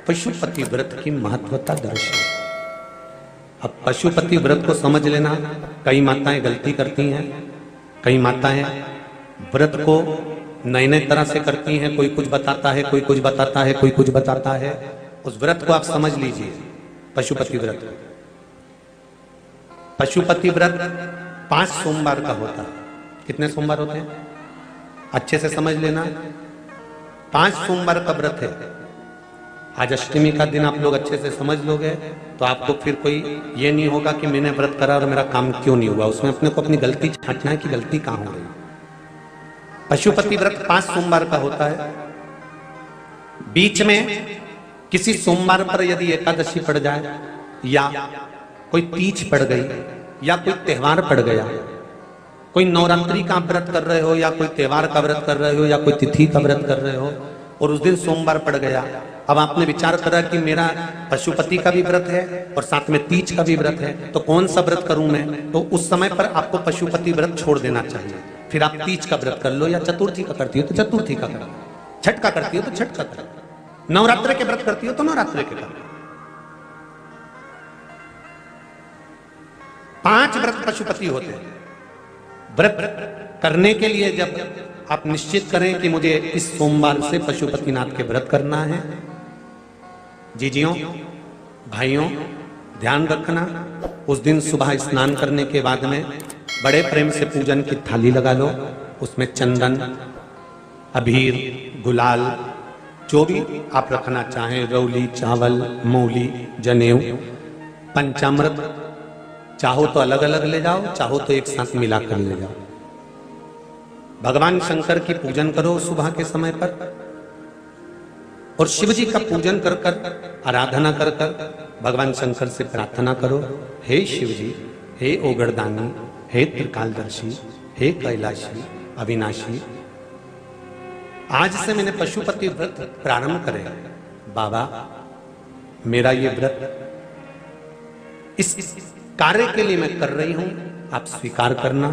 पशुपति व्रत की महत्वता दर्शाई। अब पशुपति व्रत को समझ लेना। कई माताएं गलती करती हैं, कई माताएं व्रत को नए नए तरह से करती हैं। कोई कुछ बताता है, कोई कुछ बताता है, कोई कुछ बताता है। उस व्रत को आप समझ लीजिए, पशुपति व्रत। पशुपति व्रत 5 सोमवार का होता है। कितने सोमवार होते हैं अच्छे से समझ लेना। 5 सोमवार का व्रत है। आज अष्टमी का दिन आप लोग अच्छे से समझ लोगे तो आपको फिर कोई ये नहीं होगा कि मैंने व्रत करा और मेरा काम क्यों नहीं हुआ। उसमें अपने को अपनी गलती छांटना है कि गलती कहां हो रही। पशुपति व्रत 5 सोमवार का होता है। बीच में किसी सोमवार पर यदि एकादशी पड़ जाए या कोई तीज पड़ गई या कोई त्योहार पड़ गया, कोई नवरात्रि का व्रत कर रहे हो या कोई त्योहार का व्रत कर रहे हो या कोई तिथि का व्रत कर रहे हो और उस दिन सोमवार पड़ गया, अब आपने विचार करा कि मेरा पशुपति का भी व्रत है और साथ में तीज का भी व्रत है, तो कौन सा व्रत करूं मैं। तो उस समय पर आपको पशुपति व्रत छोड़ देना चाहिए। फिर आप तीज का व्रत कर लो या चतुर्थी का करती हो तो चतुर्थी का करो, छठ का करती हो तो छठ का करो, नवरात्र के व्रत करती हो तो नवरात्र के करो। 5 व्रत पशुपति होते हैं। व्रत करने के लिए जब आप निश्चित करें कि मुझे इस सोमवार से पशुपतिनाथ के व्रत करना है, जीजियों भाइयों ध्यान रखना, उस दिन सुबह स्नान करने के बाद में बड़े प्रेम से पूजन की थाली लगा लो। उसमें चंदन, अबीर, गुलाल, जो भी आप रखना चाहें, रौली, चावल, मूली, जनेऊ, पंचामृत, चाहो तो अलग अलग ले जाओ, चाहो तो एक साथ मिलाकर ले जाओ। भगवान शंकर की पूजन करो सुबह के समय पर और शिव जी का पूजन कर कर, आराधना कर कर भगवान शंकर से प्रार्थना करो, हे शिव जी, हे ओगरदानी, हे त्रिकालदर्शी, हे कैलाशी, अविनाशी, आज से मैंने पशुपति व्रत प्रारंभ करे। बाबा मेरा ये व्रत इस कार्य के लिए मैं कर रही हूं, आप स्वीकार करना।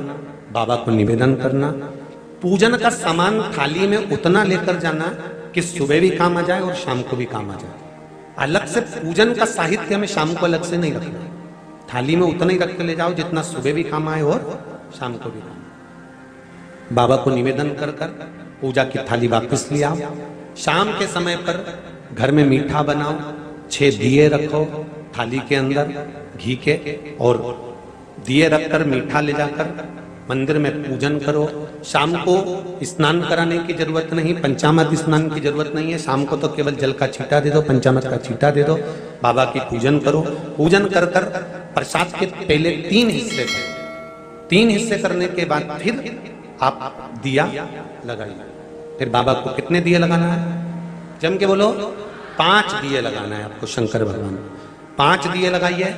बाबा को निवेदन करना। पूजन का सामान थाली में उतना लेकर जाना कि सुबह भी काम आ जाए और शाम को भी काम आ जाए। अलग से पूजन का साहित्य में शाम को अलग से नहीं रखना। थाली में उतना ही रख के ले जाओ जितना सुबह भी काम आए और शाम को भी काम आए। बाबा को निवेदन कर कर पूजा की थाली वापस ले आओ। शाम के समय पर घर में मीठा बनाओ, 6 दिए रखो थाली के अंदर घी के, और दिए रखकर मीठा ले जाकर मंदिर में पूजन करो। शाम को स्नान कराने की जरूरत नहीं, पंचामृत स्नान की जरूरत नहीं है। शाम को तो केवल जल का छींटा दे दो, पंचामृत का छींटा दे दो। बाबा की पूजन करो। पूजन कर कर प्रसाद के पहले 3 हिस्से करो। 3 हिस्से करने के बाद फिर आप दिया लगाइए। फिर बाबा को कितने दिए लगाना है? जम के बोलो, 5 दिए लगाना है आपको शंकर भगवान। 5 दिए लगाइए,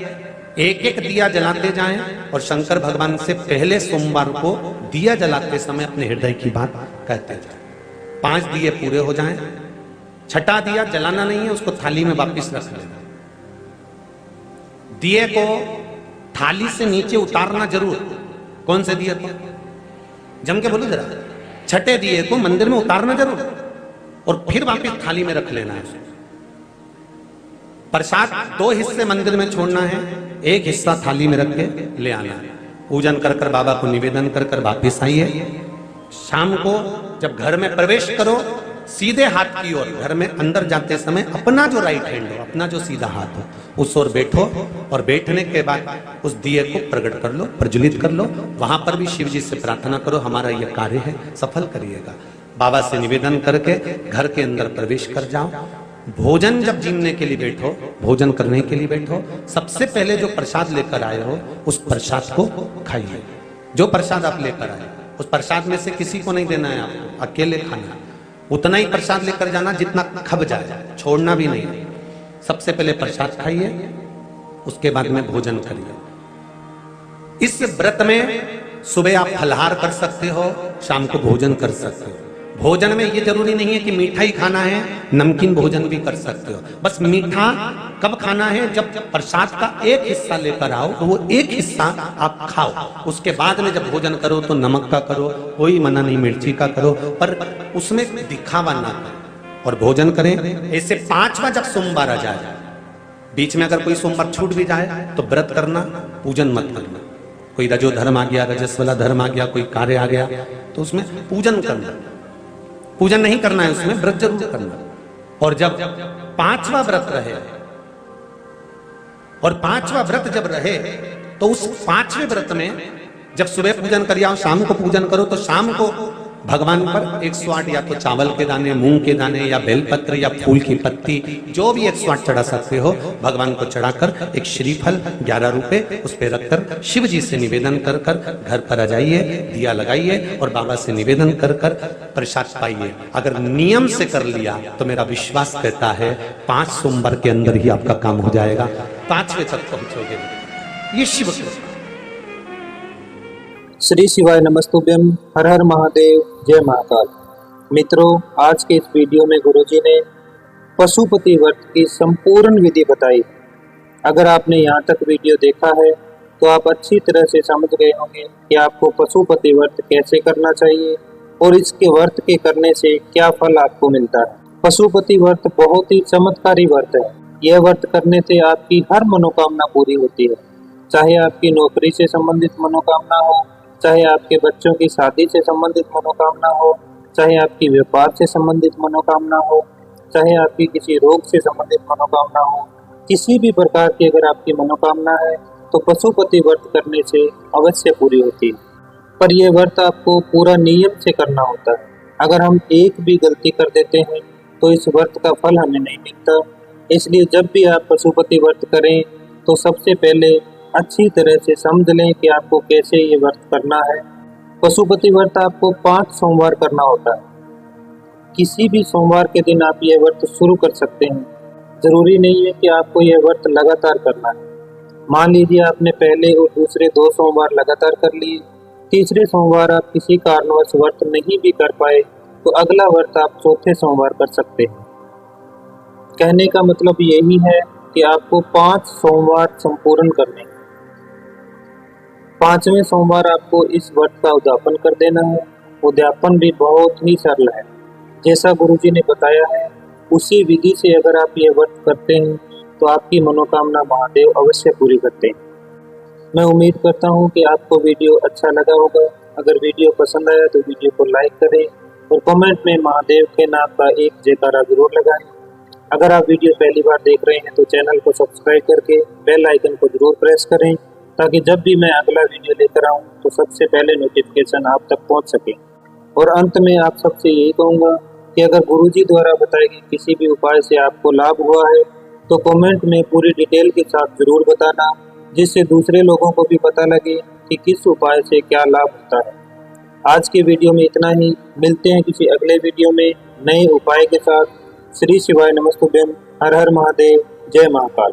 एक एक दिया जलाते जाएं और शंकर भगवान से पहले सोमवार को दिया जलाते समय अपने हृदय की बात कहते जाएं। 5 दिए पूरे हो जाएं। 6ठा दिया जलाना नहीं है, उसको थाली में वापस रख लेना। दिए को थाली से नीचे उतारना जरूर। कौन से दिए को? जम के बोलो जरा। 6ठे दिए को मंदिर में उतारना जरूर और फिर वापस थाली में रख लेना है। प्रसाद 2 हिस्से मंदिर में छोड़ना है, 1 हिस्सा थाली में रख के ले आना है। पूजन कर कर बाबा को निवेदन कर कर वापिस आइए। शाम को जब घर में प्रवेश करो, सीधे हाथ की ओर घर में अंदर जाते समय अपना जो राइट हैंड हो, अपना जो सीधा हाथ हो, उस ओर बैठो और बैठने के बाद उस दिए को प्रकट कर लो, प्रज्वलित कर लो। वहां पर भी शिव जी से प्रार्थना करो, हमारा यह कार्य है सफल करिएगा। बाबा से निवेदन करके घर के अंदर प्रवेश कर जाओ। भोजन जब जीमने के लिए बैठो, भोजन करने के लिए बैठो, सबसे पहले जो प्रसाद लेकर आए हो उस प्रसाद को खाइए। जो प्रसाद आप लेकर आए उस प्रसाद में से किसी को नहीं देना है आपको, अकेले खाना। उतना ही प्रसाद लेकर जाना जितना खब जाए, छोड़ना भी नहीं। सबसे पहले प्रसाद खाइए, उसके बाद में भोजन करिए। इस व्रत में सुबह आप फलहार कर सकते हो, शाम को भोजन कर सकते हो। भोजन में ये जरूरी नहीं है कि मीठा ही खाना है, नमकीन भोजन भी कर सकते हो। बस मीठा कब खाना है? जब प्रसाद का 1 हिस्सा लेकर आओ तो वो 1 हिस्सा आप खाओ। उसके बाद में जब भोजन करो तो नमक का करो, कोई मना नहीं, मिर्ची का करो, पर उसमें दिखावा ना करो। और भोजन करें। ऐसे 5वां जब सोमवार आ जाए, बीच में अगर कोई सोमवार छूट भी जाए तो व्रत करना, पूजन मत करना। कोई रजो धर्म आ गया, रजस वाला धर्म आ गया, कोई कार्य आ गया तो उसमें पूजन करना, पूजन नहीं करना है, उसमें व्रत जरूर करना। और जब 5वां व्रत रहे, और 5वां व्रत जब रहे तो उस 5वें व्रत में जब सुबह पूजन कर आओ, शाम को पूजन करो, तो शाम को भगवान पर 108 या तो चावल के दाने, मूंग के दाने, या बेलपत्र, या फूल की पत्ती, जो भी 108 चढ़ा सकते हो भगवान को चढ़ाकर एक श्रीफल 11 रुपए उस पर रखकर शिव जी से निवेदन कर कर घर पर आ जाइए, दिया लगाइए और बाबा से निवेदन कर कर प्रसाद पाइए। अगर नियम से कर लिया तो मेरा विश्वास कहता है 5 सोमवार के अंदर ही आपका काम हो जाएगा, 5वें तक पहुंचोगे। ये शिव कृपा। श्री शिवाय नमस्तुभ्यम, हर हर महादेव, जय महाकाल। मित्रों, आज के इस वीडियो में गुरुजी ने पशुपति व्रत की संपूर्ण विधि बताई। अगर आपने यहाँ तक वीडियो देखा है तो आप अच्छी तरह से समझ गए होंगे कि आपको पशुपति व्रत कैसे करना चाहिए और इसके व्रत के करने से क्या फल आपको मिलता है। पशुपति व्रत बहुत ही चमत्कारी व्रत है। यह व्रत करने से आपकी हर मनोकामना पूरी होती है, चाहे आपकी नौकरी से संबंधित मनोकामना हो, चाहे आपके बच्चों की शादी से संबंधित मनोकामना हो, चाहे आपकी व्यापार से संबंधित मनोकामना हो, चाहे आपकी किसी रोग से संबंधित मनोकामना हो, किसी भी प्रकार की अगर आपकी मनोकामना है तो पशुपति व्रत करने से अवश्य पूरी होती है। पर यह व्रत आपको पूरा नियम से करना होता है। अगर हम एक भी गलती कर देते हैं तो इस व्रत का फल हमें नहीं मिलता। इसलिए जब भी आप पशुपति व्रत करें तो सबसे पहले अच्छी तरह से समझ लें कि आपको कैसे ये व्रत करना है। पशुपति व्रत आपको 5 सोमवार करना होता है। किसी भी सोमवार के दिन आप ये व्रत शुरू कर सकते हैं। जरूरी नहीं है कि आपको यह व्रत लगातार करना है। मान लीजिए आपने पहले और दूसरे 2 सोमवार लगातार कर लिए, तीसरे सोमवार आप किसी कारणवश व्रत नहीं भी कर पाए तो अगला व्रत आप चौथे सोमवार कर सकते हैं। कहने का मतलब यही है कि आपको 5 सोमवार संपूर्ण करने हैं। 5वें सोमवार आपको इस व्रत का उद्यापन कर देना है। उद्यापन भी बहुत ही सरल है, जैसा गुरुजी ने बताया है उसी विधि से अगर आप ये व्रत करते हैं तो आपकी मनोकामना महादेव अवश्य पूरी करते हैं। मैं उम्मीद करता हूँ कि आपको वीडियो अच्छा लगा होगा। अगर वीडियो पसंद आया तो वीडियो को लाइक करें और कमेंट में महादेव के नाम का एक जयकारा जरूर लगाएं। अगर आप वीडियो पहली बार देख रहे हैं तो चैनल को सब्सक्राइब करके बेल आइकन को जरूर प्रेस करें, ताकि जब भी मैं अगला वीडियो लेकर आऊं तो सबसे पहले नोटिफिकेशन आप तक पहुंच सके। और अंत में आप सबसे यही कहूँगा कि अगर गुरुजी द्वारा बताए गए किसी भी उपाय से आपको लाभ हुआ है तो कमेंट में पूरी डिटेल के साथ जरूर बताना, जिससे दूसरे लोगों को भी पता लगे कि किस उपाय से क्या लाभ होता है। आज के वीडियो में इतना ही। मिलते हैं किसी अगले वीडियो में नए उपाय के साथ। श्री शिवाय नमस्तुभ्यम, हर हर महादेव, जय महाकाल।